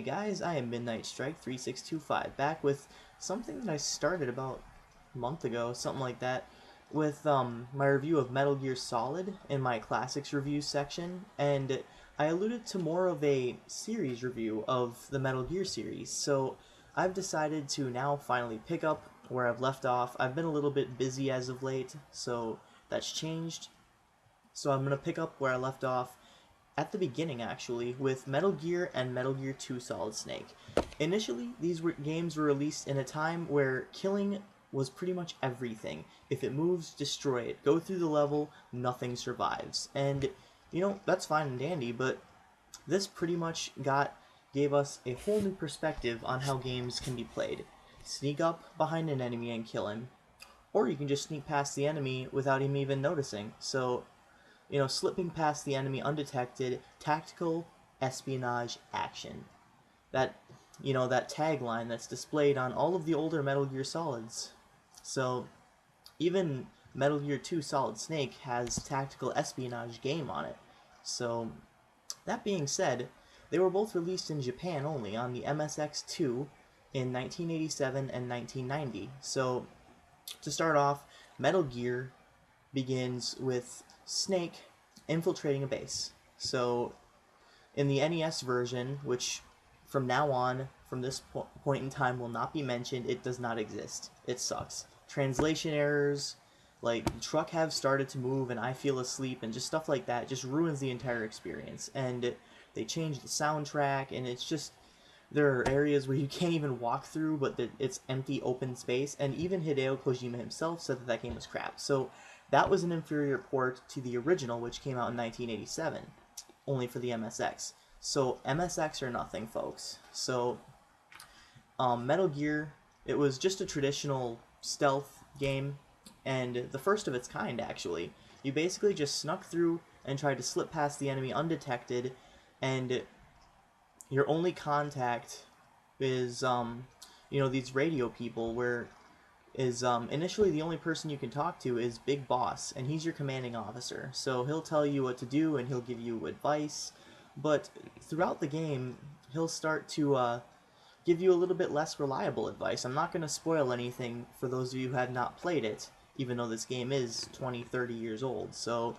Hey guys, I am Midnight Strike 3625, back with something that I started about a month ago, something like that, with my review of Metal Gear Solid in my classics review section, and I alluded to more of a series review of the Metal Gear series. So I've decided to now finally pick up where I've left off. I've been a little bit busy as of late, so that's changed. So I'm going to pick up where I left off at the beginning, actually, with Metal Gear and Metal Gear 2 Solid Snake. Initially, games were released in a time where killing was pretty much everything. If it moves, destroy it. Go through the level, nothing survives. And, that's fine and dandy, but this pretty much gave us a whole new perspective on how games can be played. Sneak up behind an enemy and kill him. Or you can just sneak past the enemy without him even noticing. So slipping past the enemy undetected, tactical espionage action. That, that tagline that's displayed on all of the older Metal Gear Solids. So, even Metal Gear 2 Solid Snake has tactical espionage game on it. So, that being said, they were both released in Japan only on the MSX2 in 1987 and 1990. So, to start off, Metal Gear begins with Snake infiltrating a base. So, in the NES version, which from now on, from this point in time, will not be mentioned, it does not exist. It sucks. Translation errors, like the truck have started to move and I feel asleep, and just stuff like that just ruins the entire experience. And they changed the soundtrack, and it's just, there are areas where you can't even walk through, but it's empty open space, and even Hideo Kojima himself said that that game was crap. So that was an inferior port to the original, which came out in 1987, only for the MSX. So MSX or nothing, folks. So Metal Gear, it was just a traditional stealth game, and the first of its kind, actually. You basically just snuck through and tried to slip past the enemy undetected, and your only contact is, these radio people, where initially the only person you can talk to is Big Boss, and he's your commanding officer. So he'll tell you what to do, and he'll give you advice, but throughout the game, he'll start to give you a little bit less reliable advice. I'm not going to spoil anything for those of you who have not played it, even though this game is 20, 30 years old. So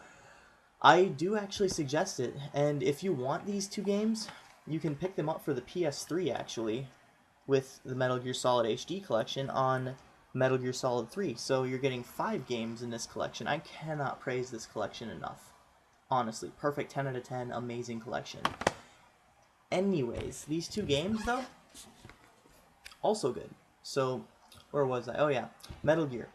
I do actually suggest it, and if you want these two games, you can pick them up for the PS3, actually, with the Metal Gear Solid HD collection on Metal Gear Solid 3. So you're getting 5 games in this collection. I cannot praise this collection enough. Honestly, perfect 10 out of 10, amazing collection. Anyways, these two games, though, also good. So, where was I? Oh yeah, Metal Gear.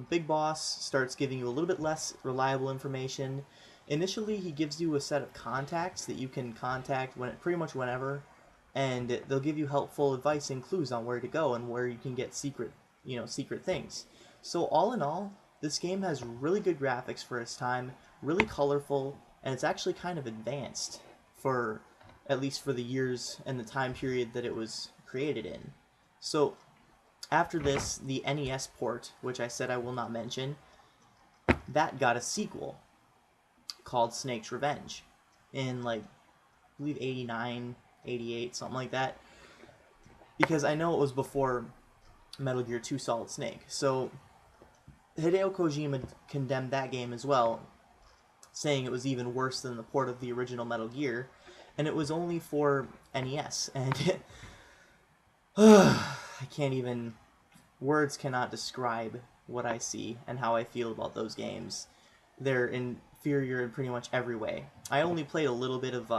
Big Boss starts giving you a little bit less reliable information. Initially, he gives you a set of contacts that you can contact pretty much whenever, and they'll give you helpful advice and clues on where to go and where you can get secret things. So all in all, this game has really good graphics for its time, really colorful, and it's actually kind of advanced for, at least for the years and the time period that it was created in. So after this, the NES port, which I said I will not mention, that got a sequel called Snake's Revenge in, I believe 89, 88, something like that, because I know it was before Metal Gear 2 Solid Snake. So Hideo Kojima condemned that game as well, saying it was even worse than the port of the original Metal Gear, and it was only for NES, and I can't even, words cannot describe what I see and how I feel about those games. They're inferior in pretty much every way. I only played a little bit of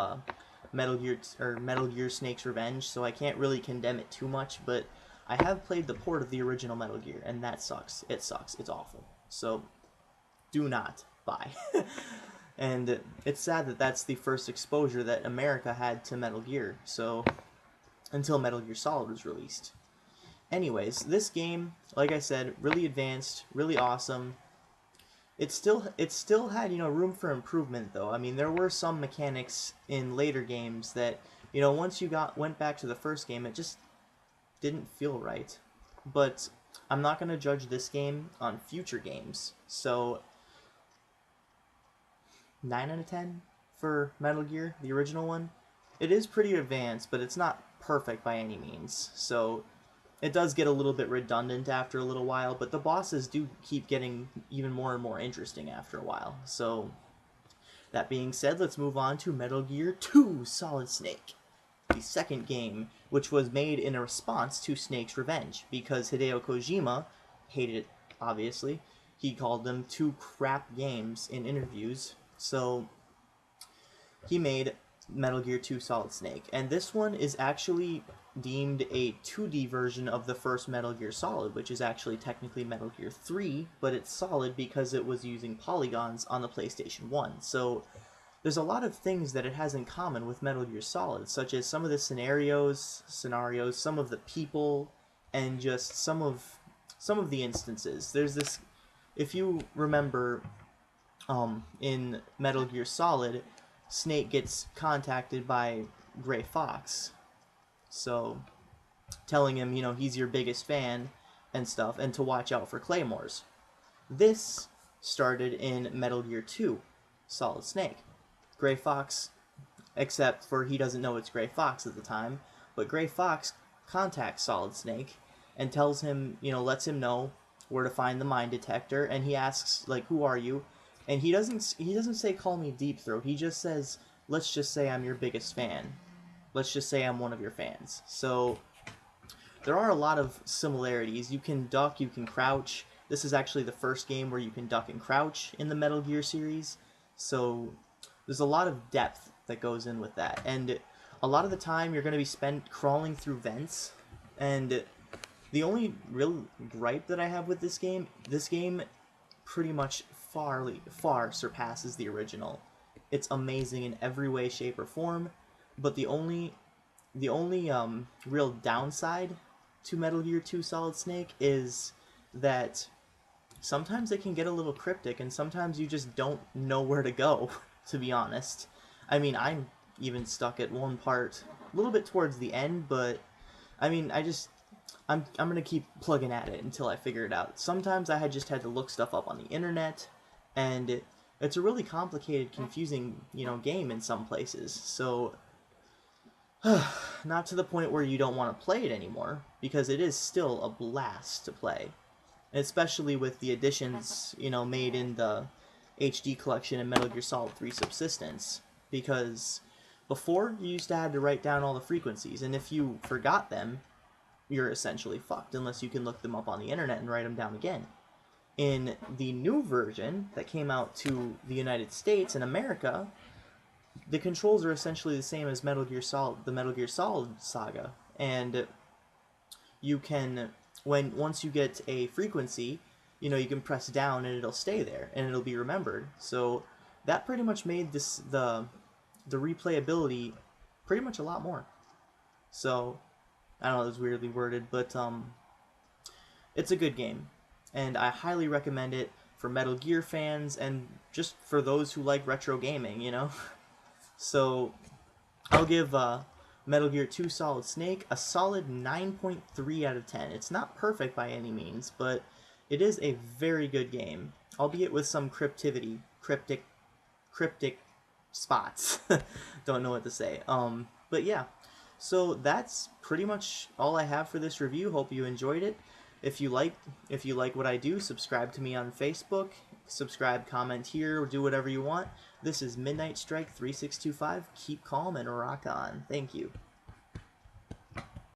Metal Gear Snake's Revenge, so I can't really condemn it too much, but I have played the port of the original Metal Gear, and that sucks. It sucks. It's awful. So, do not buy. And it's sad that that's the first exposure that America had to Metal Gear, so, until Metal Gear Solid was released. Anyways, this game, like I said, really advanced, really awesome. It still had, room for improvement, though. I mean, there were some mechanics in later games that, once you went back to the first game, it just didn't feel right. But I'm not going to judge this game on future games. So 9 out of 10 for Metal Gear, the original one. it is pretty advanced, but it's not perfect by any means. So it does get a little bit redundant after a little while, but the bosses do keep getting even more and more interesting after a while. So that being said, let's move on to Metal Gear 2 Solid Snake, the second game, which was made in a response to Snake's Revenge, because Hideo Kojima hated it, obviously. He called them two crap games in interviews, so he made Metal Gear 2 Solid Snake. And this one is actually deemed a 2D version of the first Metal Gear Solid, which is actually technically Metal Gear 3, but it's Solid because it was using polygons on the PlayStation 1. So there's a lot of things that it has in common with Metal Gear Solid, such as some of the scenarios, some of the people, and just some of the instances. There's this, if you remember, in Metal Gear Solid, Snake gets contacted by Gray Fox, so telling him, he's your biggest fan and stuff, and to watch out for claymores. This started in Metal Gear 2 Solid Snake. Gray Fox, except for he doesn't know it's Gray Fox at the time, but Gray Fox contacts Solid Snake and tells him, lets him know where to find the mine detector, and he asks, like, who are you? And he doesn't say, call me Deep Throat. He just says, let's just say I'm your biggest fan. Let's just say I'm one of your fans. So there are a lot of similarities. You can duck, you can crouch. This is actually the first game where you can duck and crouch in the Metal Gear series. So there's a lot of depth that goes in with that. And a lot of the time you're going to be spent crawling through vents. And the only real gripe that I have with this game pretty much far surpasses the original. It's amazing in every way, shape, or form, but the only real downside to Metal Gear 2 Solid Snake is that sometimes it can get a little cryptic, and sometimes you just don't know where to go, to be honest. I mean, I'm even stuck at one part a little bit towards the end, but I mean, I'm gonna keep plugging at it until I figure it out. Sometimes I just had to look stuff up on the internet, and it's a really complicated, confusing, game in some places. So, not to the point where you don't want to play it anymore, because it is still a blast to play, especially with the additions, made in the HD collection and Metal Gear Solid 3 Subsistence. Because before, you used to have to write down all the frequencies, and if you forgot them, you're essentially fucked, unless you can look them up on the internet and write them down again. In the new version that came out to the United States and America, the controls are essentially the same as the Metal Gear Solid saga, and you can, once you get a frequency, you can press down and it'll stay there and it'll be remembered. So that pretty much made the replayability pretty much a lot more. So I don't know, it was weirdly worded, but it's a good game, and I highly recommend it for Metal Gear fans and just for those who like retro gaming, So I'll give Metal Gear 2 Solid Snake a solid 9.3 out of 10. It's not perfect by any means, but it is a very good game, albeit with some cryptic spots. Don't know what to say. But yeah. So that's pretty much all I have for this review. Hope you enjoyed it. If you like what I do, subscribe to me on Facebook. Subscribe, comment here, or do whatever you want. This is Midnight Strike 3625. Keep calm and rock on. Thank you.